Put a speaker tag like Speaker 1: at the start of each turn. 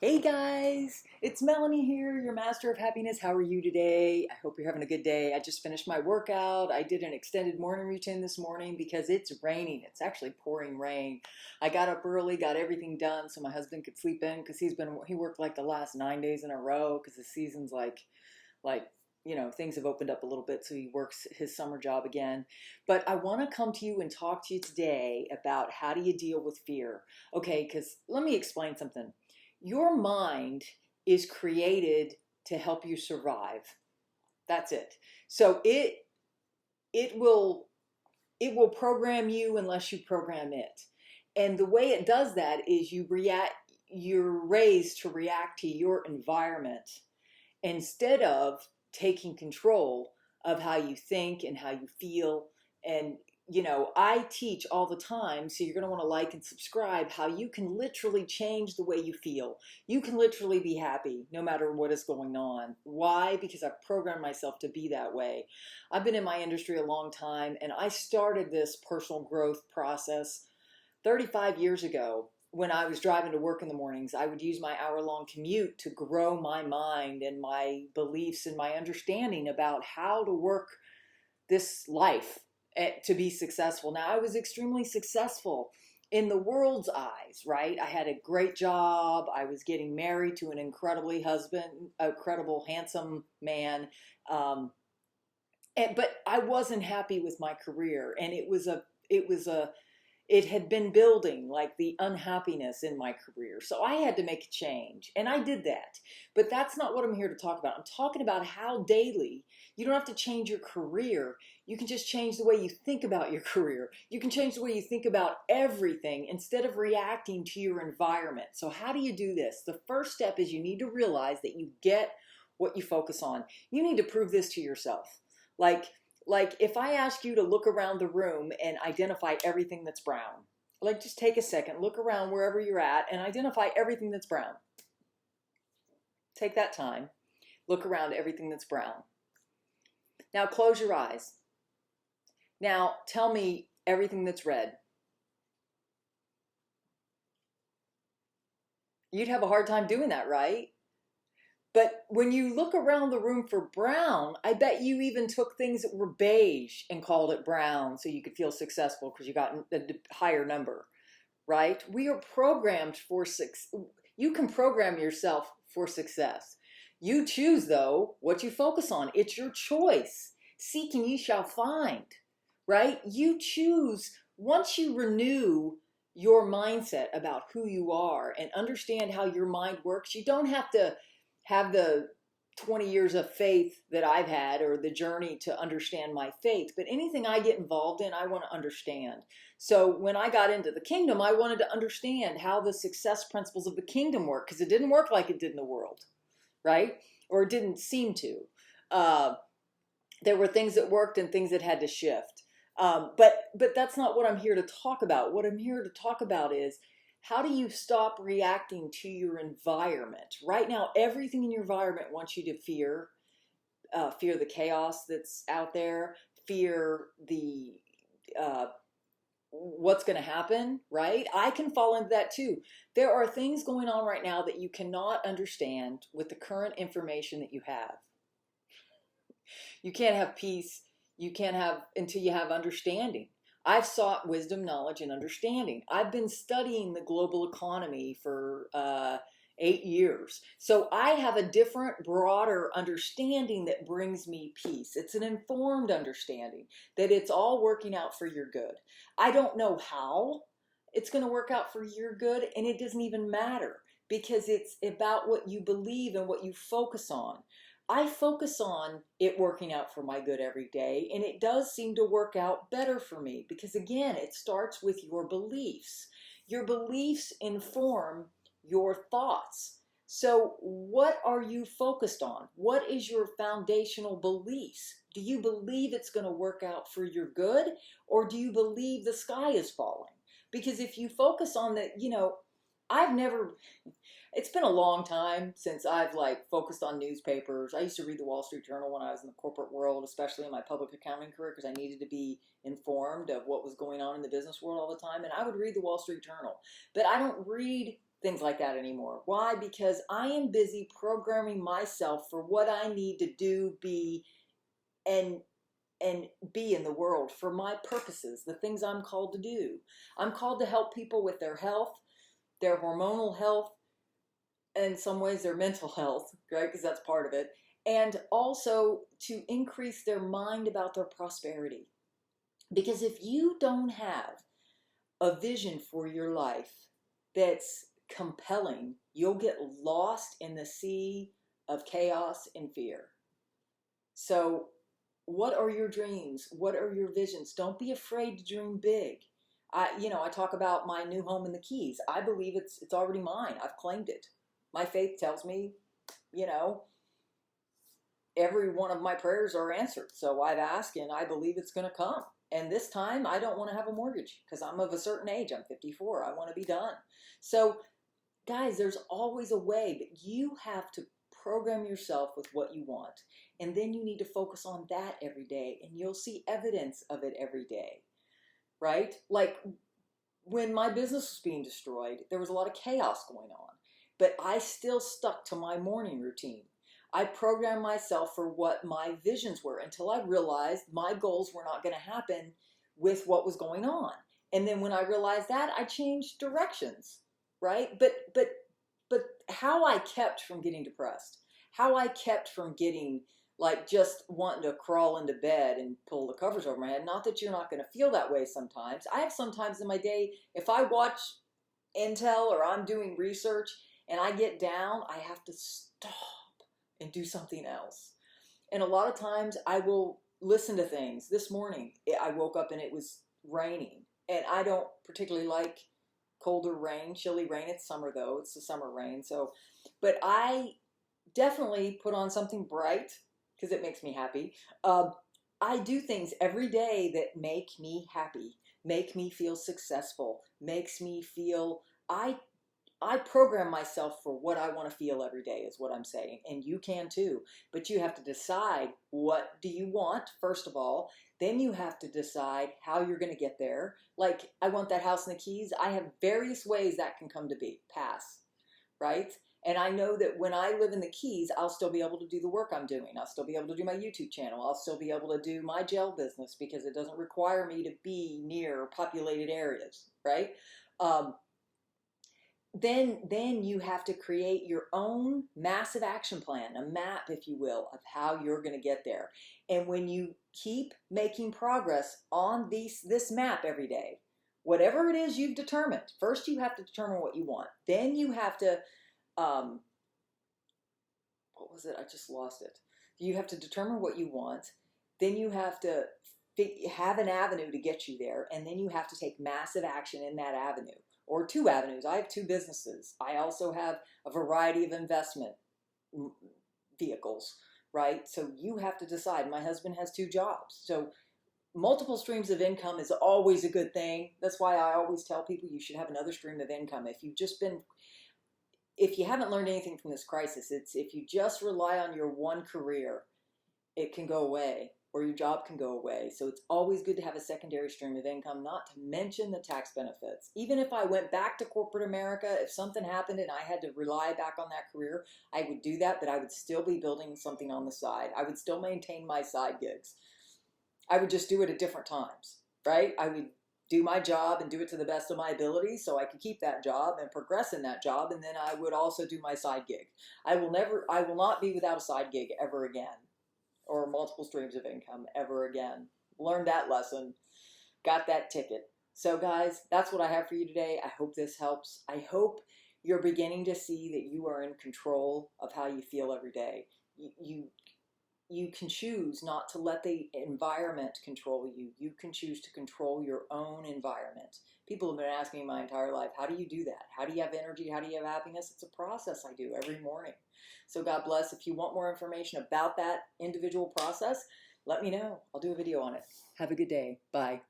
Speaker 1: Hey guys, it's Melanie here, your master of happiness. How are you today? I hope you're having a good day. I just finished my workout. I did an extended morning routine this morning because it's raining. It's actually pouring rain. I got up early, got everything done so my husband could sleep in because he worked like the last 9 days in a row because the season's like things have opened up a little bit, so he works his summer job again. But I want to come to you and talk to you today about how do you deal with fear. Okay, because let me explain something. Your mind is created to help you survive. That's it. So it will it will program you unless you program it. And the way it does that is you're raised to react to your environment instead of taking control of how you think and how you feel. And I teach all the time, so you're going to want to like and subscribe, how you can literally change the way you feel. You can literally be happy no matter what is going on. Why? Because I've programmed myself to be that way. I've been in my industry a long time, and I started this personal growth process 35 years ago. When I was driving to work in the mornings, I would use my hour-long commute to grow my mind and my beliefs and my understanding about how to work this life to be successful. Now, I was extremely successful in the world's eyes, right? I had a great job. I was getting married to an incredible, handsome man. Um, but I wasn't happy with my career, and it had been building, like the unhappiness in my career. So I had to make a change, and I did that. But that's not what I'm here to talk about. I'm talking about how daily you don't have to change your career. You can just change the way you think about your career. You can change the way you think about everything instead of reacting to your environment. So how do you do this? The first step is you need to realize that you get what you focus on. You need to prove this to yourself. Like like if I ask you to look around the room and identify everything that's brown, like just take a second, look around wherever you're at and identify everything that's brown. Take that time, look around everything that's brown. Now close your eyes. Now tell me everything that's red. You'd have a hard time doing that, right? But when you look around the room for brown, I bet you even took things that were beige and called it brown so you could feel successful because you got a higher number, right? We are programmed for success. You can program yourself for success. You choose, though, what you focus on. It's your choice. Seek and ye shall find, right? You choose. Once you renew your mindset about who you are and understand how your mind works, you don't have to have the 20 years of faith that I've had or the journey to understand my faith. But anything I get involved in, I want to understand. So when I got into the kingdom, I wanted to understand how the success principles of the kingdom work because it didn't work like it did in the world, right? Or it didn't seem to. Uh, there were things that worked and things that had to shift. But that's not what I'm here to talk about. What I'm here to talk about is how do you stop reacting to your environment? Right now, everything in your environment wants you to fear the chaos that's out there, fear the uh, what's going to happen, right? I can fall into that too. There are things going on right now that you cannot understand with the current information that you have. You can't have peace. You can't have until you have understanding. I've sought wisdom, knowledge, and understanding. I've been studying the global economy for 8 years. So I have a different, broader understanding that brings me peace. It's an informed understanding that it's all working out for your good. I don't know how it's going to work out for your good, and it doesn't even matter because it's about what you believe and what you focus on. I focus on it working out for my good every day, and it does seem to work out better for me because, again, it starts with your beliefs. Your beliefs inform your thoughts. So, what are you focused on? What is your foundational beliefs? Do you believe it's going to work out for your good, or do you believe the sky is falling? Because if you focus on the, I've never it's been a long time since I've focused on newspapers. I used to read the Wall Street Journal when I was in the corporate world, especially in my public accounting career, because I needed to be informed of what was going on in the business world all the time. And I would read the Wall Street Journal, but I don't read things like that anymore. Why? Because I am busy programming myself for what I need to do, be, and be in the world for my purposes, the things I'm called to do. I'm called to help people with their health, their hormonal health, and in some ways their mental health, right? Because that's part of it. And also to increase their mind about their prosperity. Because if you don't have a vision for your life that's compelling, you'll get lost in the sea of chaos and fear. So, what are your dreams? What are your visions? Don't be afraid to dream big. I talk about my new home in the Keys. I believe it's already mine. I've claimed it. My faith tells me, you know, every one of my prayers are answered. So I've asked and I believe it's going to come. And this time I don't want to have a mortgage because I'm of a certain age. I'm 54. I want to be done. So guys, there's always a way, but you have to program yourself with what you want. And then you need to focus on that every day and you'll see evidence of it every day, right? Like when my business was being destroyed, there was a lot of chaos going on, but I still stuck to my morning routine. I programmed myself for what my visions were until I realized my goals were not going to happen with what was going on. And then when I realized that, I changed directions, right? But how I kept from getting depressed, how I kept from getting like just wanting to crawl into bed and pull the covers over my head. Not that you're not going to feel that way sometimes. I have sometimes in my day, if I watch Intel or I'm doing research and I get down, I have to stop and do something else. And a lot of times I will listen to things. This morning, I woke up and it was raining. And I don't particularly like colder rain, chilly rain. It's summer though. It's the summer rain. So, but I definitely put on something bright because it makes me happy. I do things every day that make me happy, make me feel successful, makes me feel, I program myself for what I want to feel every day is what I'm saying. And you can too. But you have to decide what do you want, first of all. Then you have to decide how you're going to get there. Like, I want that house in the Keys. I have various ways that can come to be. Pass. Right? And I know that when I live in the Keys, I'll still be able to do the work I'm doing. I'll still be able to do my YouTube channel. I'll still be able to do my gel business because it doesn't require me to be near populated areas. Right? Then you have to create your own massive action plan, a map, if you will, of how you're going to get there. And when you keep making progress on this map every day, whatever it is you've determined, first you have to determine what you want. Then you have to, what was it? I just lost it. You have to determine what you want. Then you have to have an avenue to get you there. And then you have to take massive action in that avenue. Or two avenues. I have two businesses. I also have a variety of investment vehicles, right? So you have to decide. My husband has two jobs. So multiple streams of income is always a good thing. That's why I always tell people you should have another stream of income. If you haven't learned anything from this crisis, it's if you just rely on your one career, it can go away. Or your job can go away. So it's always good to have a secondary stream of income, not to mention the tax benefits. Even if I went back to corporate America, if something happened and I had to rely back on that career, I would do that, but I would still be building something on the side. I would still maintain my side gigs. I would just do it at different times, right? I would do my job and do it to the best of my ability so I could keep that job and progress in that job, and then I would also do my side gig. I will not be without a side gig ever again. Or multiple streams of income ever again. Learned that lesson. Got that ticket. So guys, that's what I have for you today. I hope this helps. I hope you're beginning to see that you are in control of how you feel every day. You can choose not to let the environment control you. You can choose to control your own environment. People have been asking me my entire life, how do you do that? How do you have energy? How do you have happiness? It's a process I do every morning. So God bless. If you want more information about that individual process, let me know. I'll do a video on it. Have a good day. Bye.